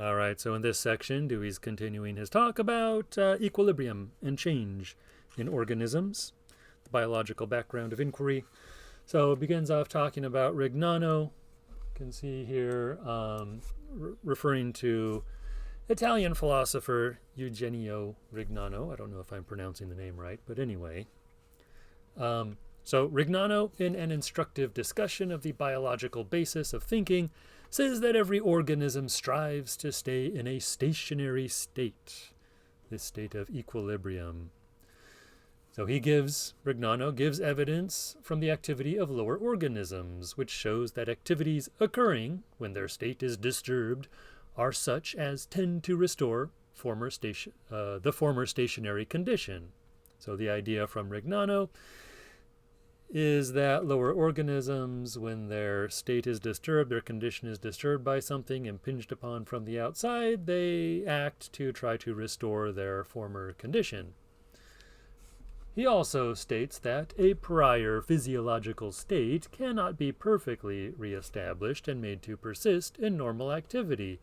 All right, so in this section, Dewey's continuing his talk about equilibrium and change in organisms, the biological background of inquiry. So it begins off talking about Rignano. You can see here referring to Italian philosopher Eugenio Rignano. I don't know if I'm pronouncing the name right, but anyway. So Rignano, in an instructive discussion of the biological basis of thinking, says that every organism strives to stay in a stationary state, this state of equilibrium. So Rignano gives evidence from the activity of lower organisms, which shows that activities occurring when their state is disturbed are such as tend to restore the former stationary condition. So the idea from Rignano is that lower organisms, when their state is disturbed, their condition is disturbed by something impinged upon from the outside, they act to try to restore their former condition. He also states that a prior physiological state cannot be perfectly reestablished and made to persist in normal activity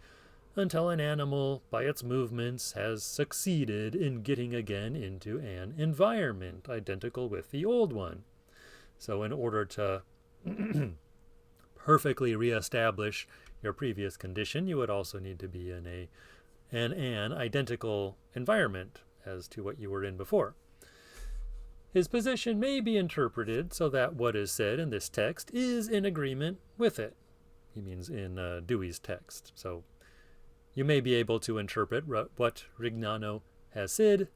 until an animal, by its movements, has succeeded in getting again into an environment identical with the old one. So in order to perfectly reestablish your previous condition, you would also need to be in an identical environment as to what you were in before. His position may be interpreted so that what is said in this text is in agreement with it. He means in Dewey's text. So you may be able to interpret what Rignano has said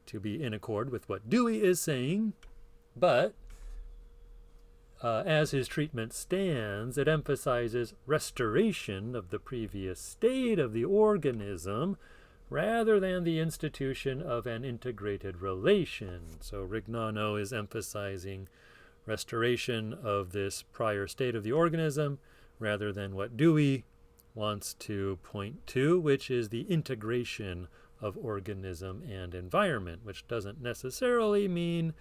to be in accord with what Dewey is saying, but as his treatment stands, it emphasizes restoration of the previous state of the organism rather than the institution of an integrated relation. So Rignano is emphasizing restoration of this prior state of the organism rather than what Dewey wants to point to, which is the integration of organism and environment, which doesn't necessarily mean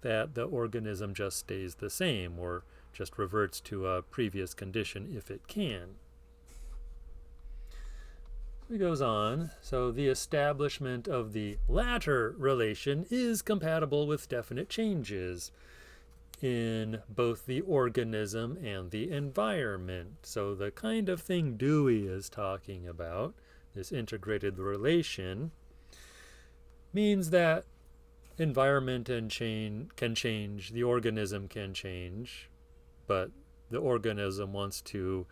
that the organism just stays the same or just reverts to a previous condition if it can. He goes on, so the establishment of the latter relation is compatible with definite changes in both the organism and the environment. So the kind of thing Dewey is talking about, this integrated relation, means that environment can change, the organism can change, but the organism wants to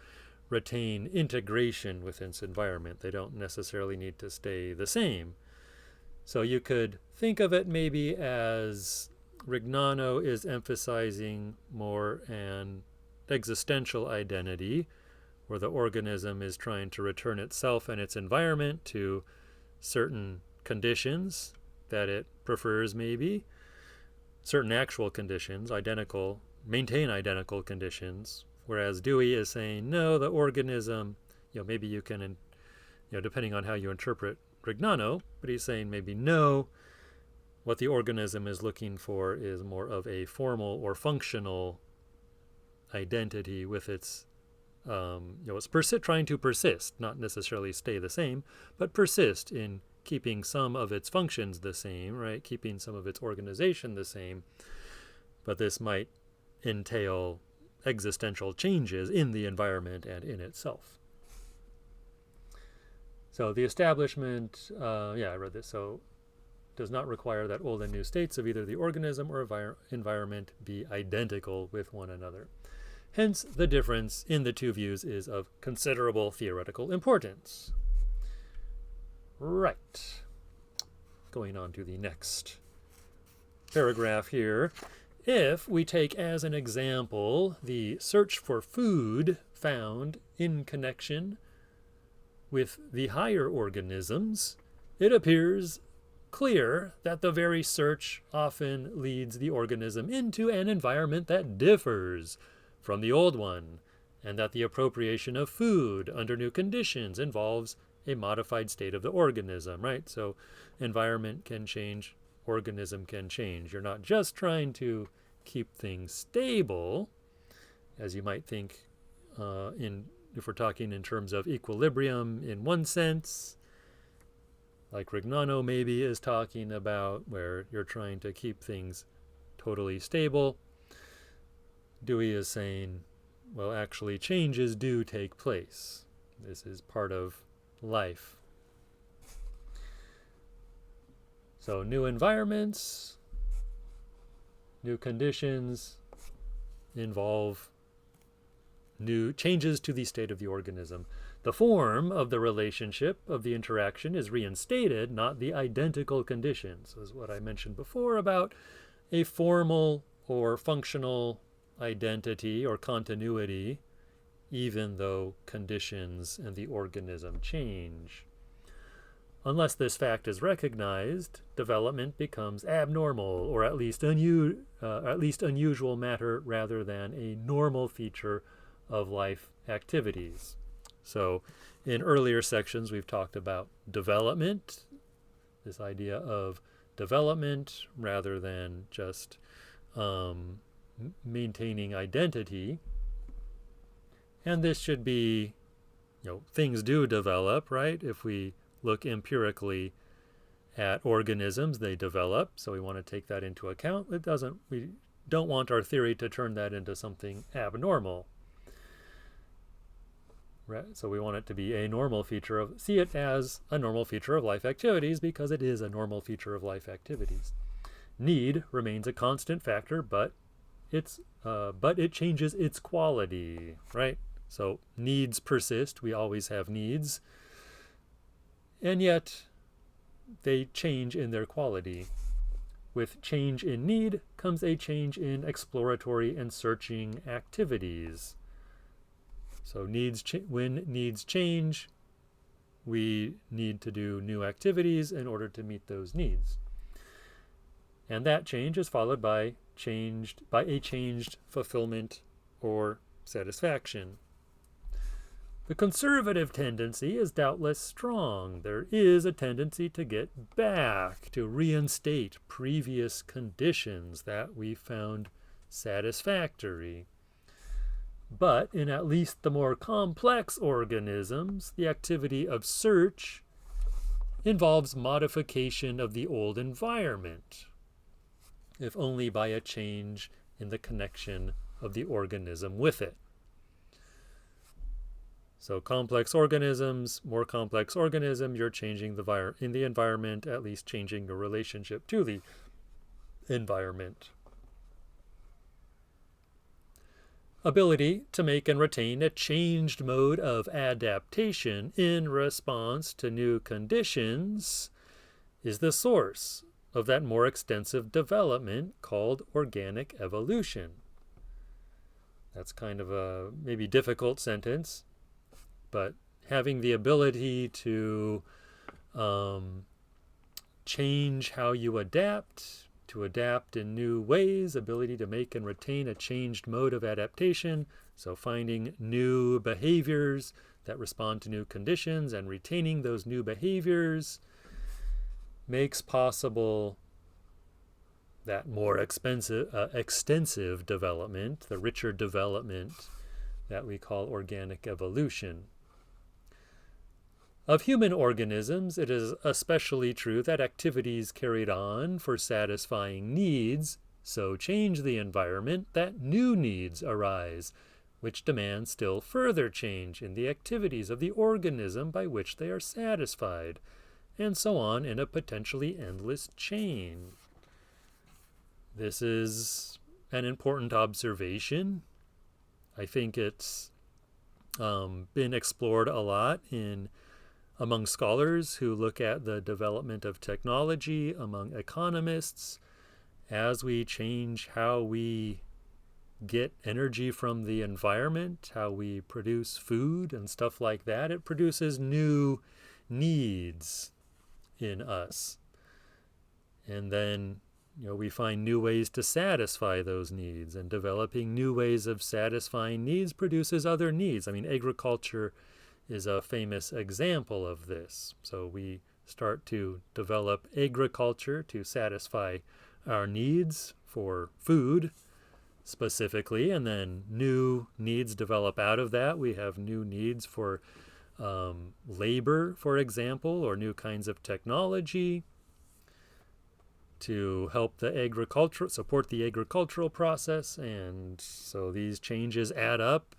retain integration with its environment. They don't necessarily need to stay the same. So you could think of it maybe as Rignano is emphasizing more an existential identity, where the organism is trying to return itself and its environment to certain conditions that it prefers, maybe certain actual conditions, maintain identical conditions, whereas Dewey is saying no, the organism, maybe you can, depending on how you interpret Rignano, but he's saying maybe no, what the organism is looking for is more of a formal or functional identity with its it's trying to persist, not necessarily stay the same, but persist in keeping some of its functions the same, right? Keeping some of its organization the same. But this might entail existential changes in the environment and in itself. So the establishment, I read this, so does not require that old and new states of either the organism or environment be identical with one another. Hence, the difference in the two views is of considerable theoretical importance. Right. Going on to the next paragraph here. If we take as an example the search for food found in connection with the higher organisms, it appears clear that the very search often leads the organism into an environment that differs from the old one, and that the appropriation of food under new conditions involves a modified state of the organism, right? So environment can change, organism can change. You're not just trying to keep things stable, as you might think in if we're talking in terms of equilibrium in one sense, like Rignano maybe is talking about, where you're trying to keep things totally stable, Dewey is saying, well, actually changes do take place. This is part of life. So new environments, new conditions involve new changes to the state of the organism. The form of the relationship of the interaction is reinstated, not the identical conditions. This is what I mentioned before about a formal or functional identity or continuity, even though conditions and the organism change. Unless this fact is recognized, development becomes abnormal, or at least unusual matter rather than a normal feature of life activities. So in earlier sections we've talked about development, this idea of development rather than just maintaining identity. And this should be, things do develop, right? If we look empirically at organisms, they develop, so we want to take that into account. We don't want our theory to turn that into something abnormal. Right? So we want it to be a normal feature of, see it as a normal feature of life activities, because it is a normal feature of life activities. Need remains a constant factor, but it changes its quality, right? So needs persist, we always have needs, and yet they change in their quality. With change in need comes a change in exploratory and searching activities. So when needs change, we need to do new activities in order to meet those needs. And that change is followed by a changed fulfillment or satisfaction. The conservative tendency is doubtless strong. There is a tendency to get back, to reinstate previous conditions that we found satisfactory. But in at least the more complex organisms, the activity of search involves modification of the old environment, if only by a change in the connection of the organism with it. So complex organisms, more complex organism, you're changing in the environment, at least changing your relationship to the environment. Ability to make and retain a changed mode of adaptation in response to new conditions is the source of that more extensive development called organic evolution. That's kind of a maybe difficult sentence, but having the ability to change how you adapt, to adapt in new ways, ability to make and retain a changed mode of adaptation, so finding new behaviors that respond to new conditions and retaining those new behaviors makes possible that more extensive development, the richer development that we call organic evolution. Of human organisms, it is especially true that activities carried on for satisfying needs so change the environment that new needs arise, which demand still further change in the activities of the organism by which they are satisfied, and so on in a potentially endless chain. This is an important observation. I think it's been explored a lot among scholars who look at the development of technology, among economists, as we change how we get energy from the environment, how we produce food and stuff like that. It produces new needs in us. And then, we find new ways to satisfy those needs, and developing new ways of satisfying needs produces other needs. I mean, agriculture is a famous example of this. So we start to develop agriculture to satisfy our needs for food, specifically, and then new needs develop out of that. We have new needs for labor, for example, or new kinds of technology to help support the agricultural process. And so these changes add up,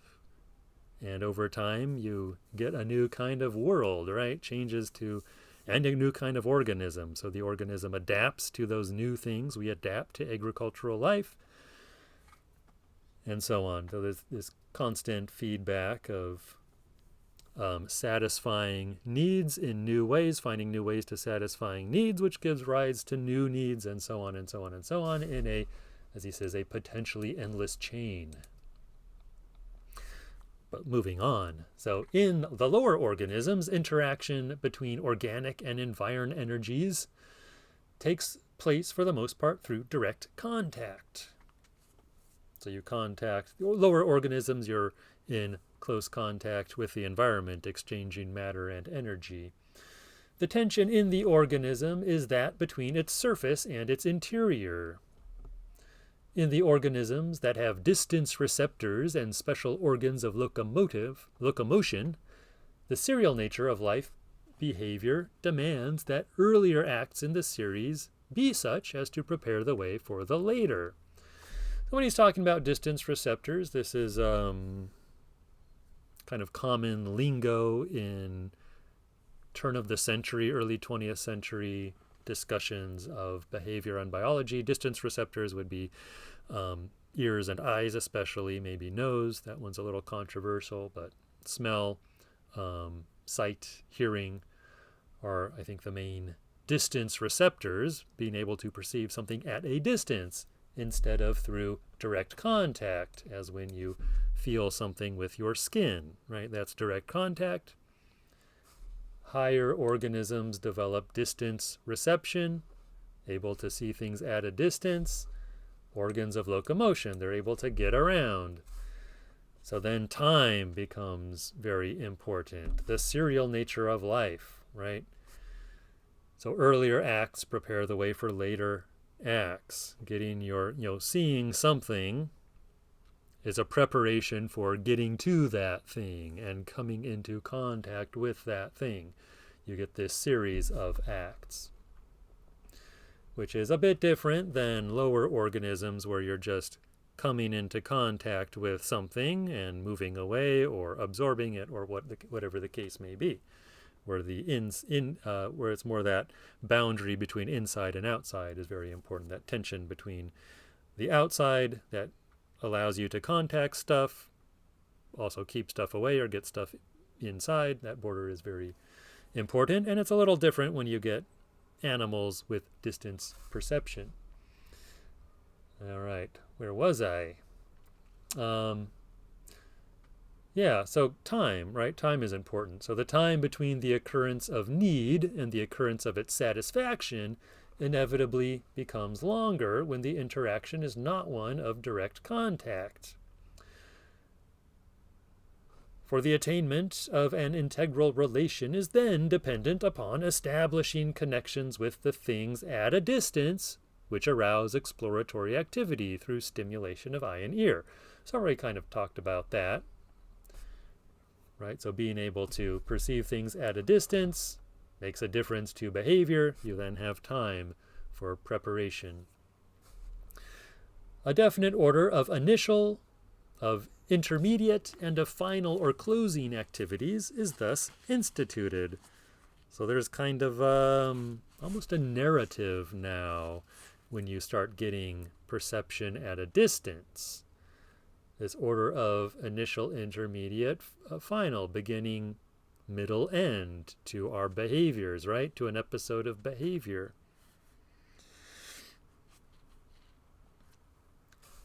and over time you get a new kind of world, right? And a new kind of organism. So the organism adapts to those new things. We adapt to agricultural life, and so on. So there's this constant feedback of satisfying needs in new ways, finding new ways to satisfying needs, which gives rise to new needs, and so on and so on and so on, in a, as he says, a potentially endless chain. But moving on. So in the lower organisms, interaction between organic and environment energies takes place for the most part through direct contact. So you contact lower organisms, you're in close contact with the environment, exchanging matter and energy. The tension in the organism is that between its surface and its interior. In the organisms that have distance receptors and special organs of locomotion, the serial nature of life behavior demands that earlier acts in the series be such as to prepare the way for the later. So when he's talking about distance receptors, this is kind of common lingo in turn of the century, early 20th century discussions of behavior and biology. Distance receptors would be ears and eyes, especially, maybe nose. That one's a little controversial, but smell, sight, hearing are, I think, the main distance receptors, being able to perceive something at a distance instead of through direct contact, as when you feel something with your skin, right? That's direct contact. Higher organisms develop distance reception, able to see things at a distance. Organs of locomotion, they're able to get around. So then time becomes very important. The serial nature of life, right? So earlier acts prepare the way for later acts. Getting seeing something is a preparation for getting to that thing and coming into contact with that thing. You get this series of acts, which is a bit different than lower organisms where you're just coming into contact with something and moving away or absorbing it, or whatever the case may be, where where it's more that boundary between inside and outside is very important. That tension between the outside that allows you to contact stuff, also keep stuff away or get stuff inside. That border is very important, and it's a little different when you get animals with distance perception. All right, where was I? So time, right? Time is important. So the time between the occurrence of need and the occurrence of its satisfaction inevitably becomes longer when the interaction is not one of direct contact. For the attainment of an integral relation is then dependent upon establishing connections with the things at a distance, which arouse exploratory activity through stimulation of eye and ear. So I already kind of talked about that, right? So being able to perceive things at a distance makes a difference to behavior. You then have time for preparation. A definite order of initial, of intermediate, and of final or closing activities is thus instituted. So there's kind of almost a narrative now when you start getting perception at a distance. This order of initial, intermediate, final, beginning, middle, end to our behaviors, right? To an episode of behavior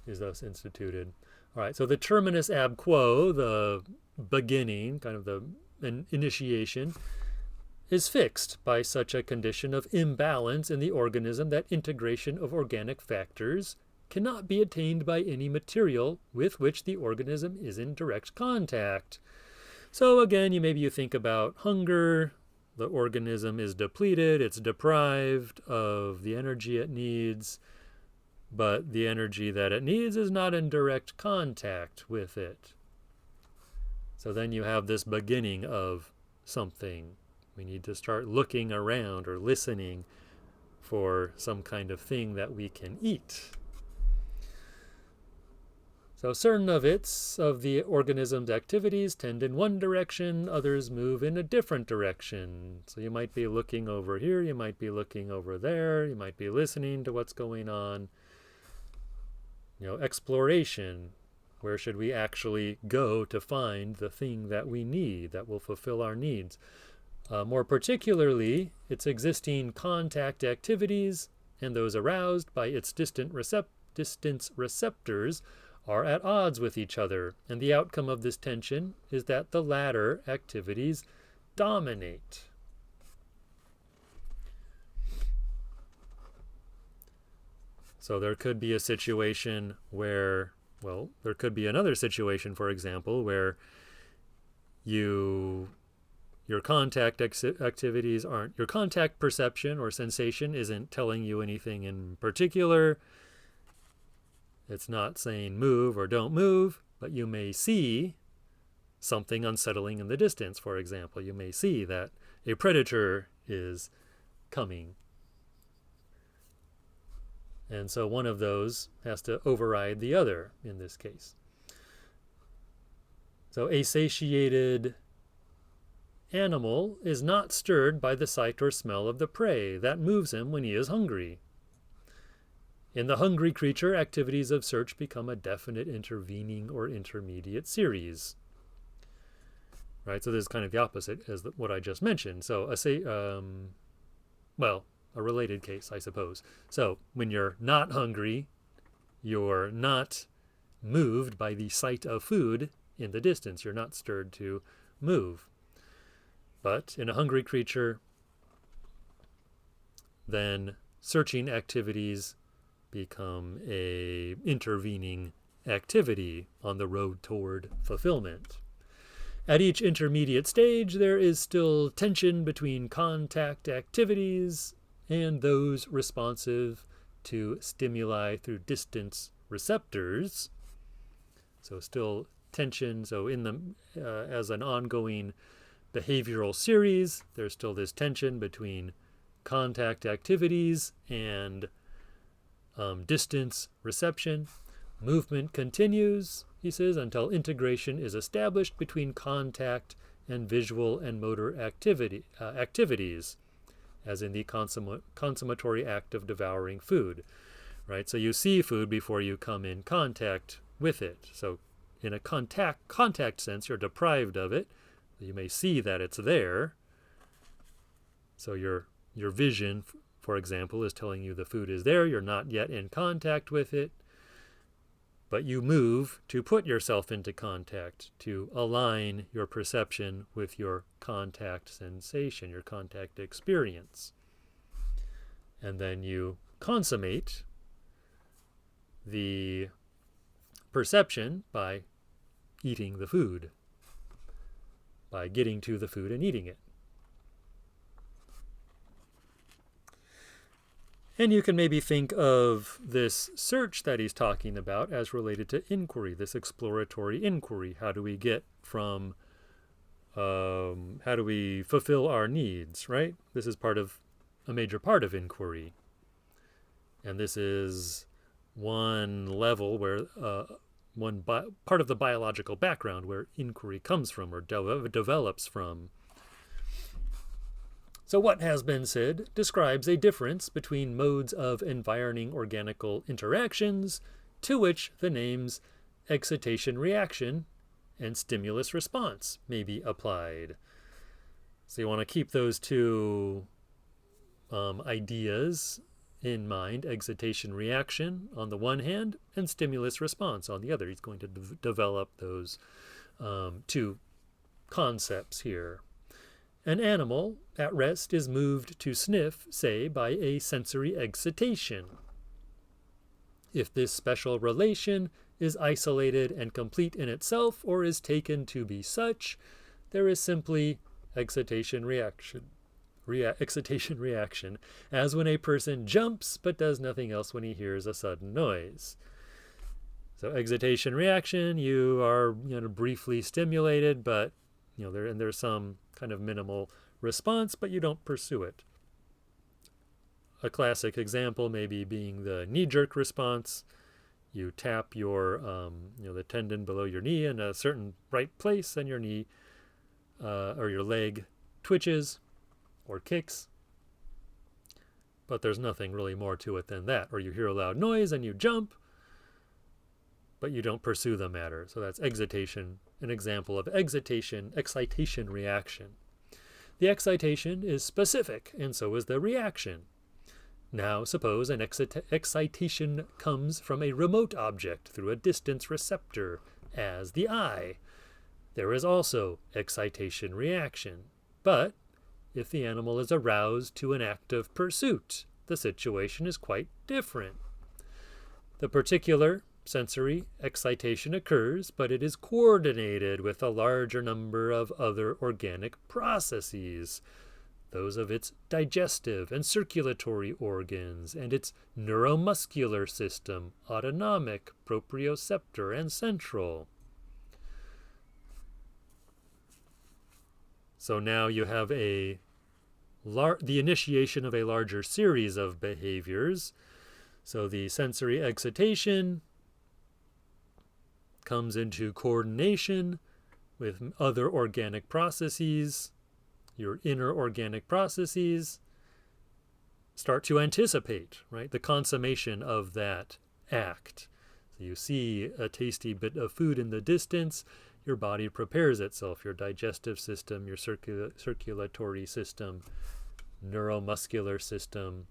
is thus instituted. All right, so the terminus ab quo, the beginning, kind of the initiation, is fixed by such a condition of imbalance in the organism that integration of organic factors cannot be attained by any material with which the organism is in direct contact. So again, maybe you think about hunger. The organism is depleted, it's deprived of the energy it needs. but the energy that it needs is not in direct contact with it. So then you have this beginning of something. We need to start looking around or listening for some kind of thing that we can eat. So certain of the organism's activities tend in one direction, others move in a different direction. So you might be looking over here, you might be looking over there, you might be listening to what's going on. Exploration. Where should we actually go to find the thing that we need, that will fulfill our needs? More particularly, its existing contact activities and those aroused by its distance receptors are at odds with each other, and the outcome of this tension is that the latter activities dominate. So there could be a situation where, there could be another situation, for example, where your contact activities aren't, your contact perception or sensation isn't telling you anything in particular. It's not saying move or don't move, but you may see something unsettling in the distance, for example. You may see that a predator is coming. And so one of those has to override the other in this case. So a satiated animal is not stirred by the sight or smell of the prey. That moves him when he is hungry. In the hungry creature, activities of search become a definite intervening or intermediate series. Right, so this is kind of the opposite as what I just mentioned. So a related case, I suppose. So when you're not hungry, you're not moved by the sight of food in the distance. You're not stirred to move. But in a hungry creature, then searching activities become a intervening activity on the road toward fulfillment. At each intermediate stage, there is still tension between contact activities and those responsive to stimuli through distance receptors. So still tension. So as an ongoing behavioral series, there's still this tension between contact activities and distance reception. Movement continues, he says, until integration is established between contact and visual and motor activities, as in the consummatory act of devouring food. Right? So you see food before you come in contact with it. So in a contact sense, you're deprived of it. You may see that it's there. So your vision, for example, is telling you the food is there. You're not yet in contact with it. But you move to put yourself into contact, to align your perception with your contact sensation, your contact experience. And then you consummate the perception by eating the food, by getting to the food and eating it. And you can maybe think of this search that he's talking about as related to inquiry, this exploratory inquiry. How do we get from, how do we fulfill our needs, right? This is a major part of inquiry. And this is one level where, part of the biological background where inquiry comes from or develops from. So what has been said describes a difference between modes of environing organical interactions to which the names excitation reaction and stimulus response may be applied. So you want to keep those two ideas in mind, excitation reaction on the one hand and stimulus response on the other. He's going to develop those two concepts here. An animal at rest is moved to sniff, say, by a sensory excitation. If this special relation is isolated and complete in itself or is taken to be such, there is simply excitation reaction. excitation reaction, as when a person jumps but does nothing else when he hears a sudden noise. So excitation reaction, you are briefly stimulated, but there's some kind of minimal response, but you don't pursue it. A classic example maybe being the knee-jerk response. You tap your the tendon below your knee in a certain right place, and your knee or your leg twitches or kicks, but there's nothing really more to it than that. Or you hear a loud noise and you jump, but you don't pursue the matter. So that's excitation, an example of excitation reaction. The excitation is specific, and so is the reaction. Now suppose an excitation comes from a remote object through a distance receptor, as the eye. There is also excitation reaction, but if the animal is aroused to an act of pursuit, the situation is quite different. The particular sensory excitation occurs, but it is coordinated with a larger number of other organic processes, those of its digestive and circulatory organs, and its neuromuscular system, autonomic, proprioceptor, and central. So now you have the initiation of a larger series of behaviors. So the sensory excitation comes into coordination with other organic processes. Your inner organic processes start to anticipate, right, the consummation of that act. So you see a tasty bit of food in the distance, your body prepares itself, your digestive system, your circulatory system, neuromuscular system,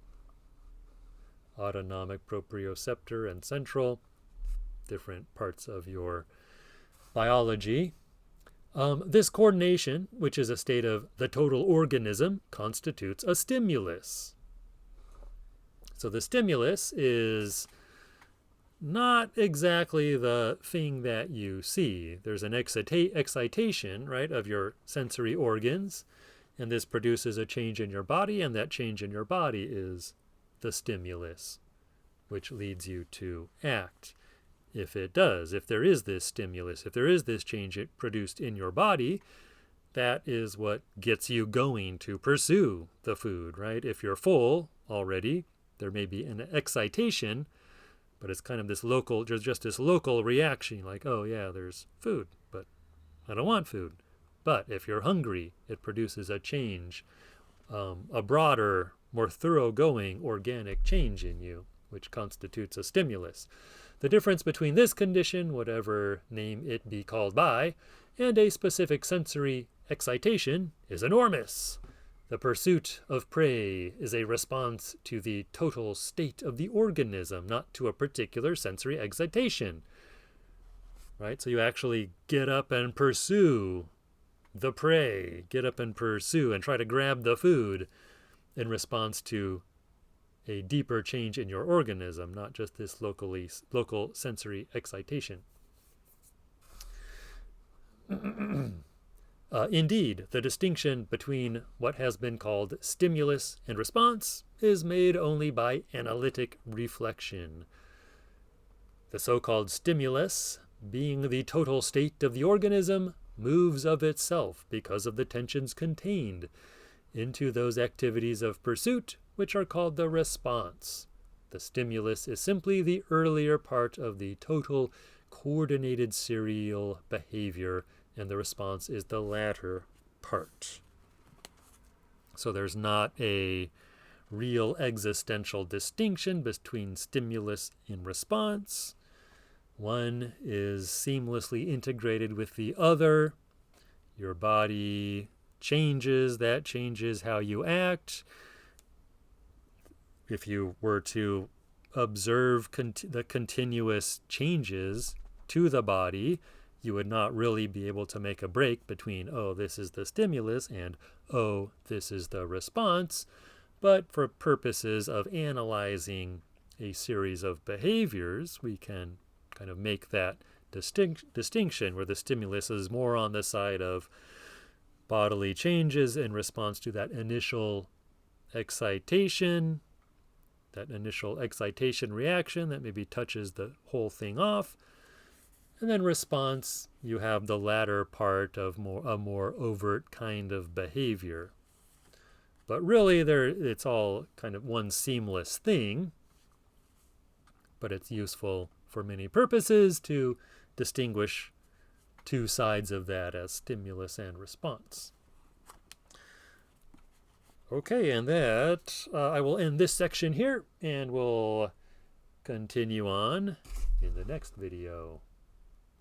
autonomic, proprioceptor, and central, different parts of your biology. This coordination, which is a state of the total organism, constitutes a stimulus. So the stimulus is not exactly the thing that you see. There's an excitation, right, of your sensory organs, and this produces a change in your body, and that change in your body is the stimulus, which leads you to act. If there is this stimulus, if there is this change produced in your body, that is what gets you going to pursue the food, right? If you're full already, there may be an excitation, but it's kind of this local, just this local reaction, like, oh yeah, there's food, but I don't want food. But if you're hungry, it produces a change, a broader, more thoroughgoing organic change in you, which constitutes a stimulus. The difference between this condition, whatever name it be called by, and a specific sensory excitation is enormous. The pursuit of prey is a response to the total state of the organism, not to a particular sensory excitation. Right? So you actually get up and pursue the prey, get up and pursue and try to grab the food in response to a deeper change in your organism, not just this local sensory excitation. Indeed, the distinction between what has been called stimulus and response is made only by analytic reflection. The so-called stimulus, being the total state of the organism, moves of itself because of the tensions contained into those activities of pursuit which are called the response. The stimulus is simply the earlier part of the total coordinated serial behavior, and the response is the latter part. So there's not a real existential distinction between stimulus and response. One is seamlessly integrated with the other. Your body changes, that changes how you act. If you were to observe the continuous changes to the body, you would not really be able to make a break between, oh, this is the stimulus, and, oh, this is the response. But for purposes of analyzing a series of behaviors, we can kind of make that distinction where the stimulus is more on the side of bodily changes in response to that initial excitation reaction that maybe touches the whole thing off. And then response, you have the latter part of a more overt kind of behavior. But really, it's all kind of one seamless thing. But it's useful for many purposes to distinguish two sides of that as stimulus and response. Okay, and that, I will end this section here, and we'll continue on in the next video.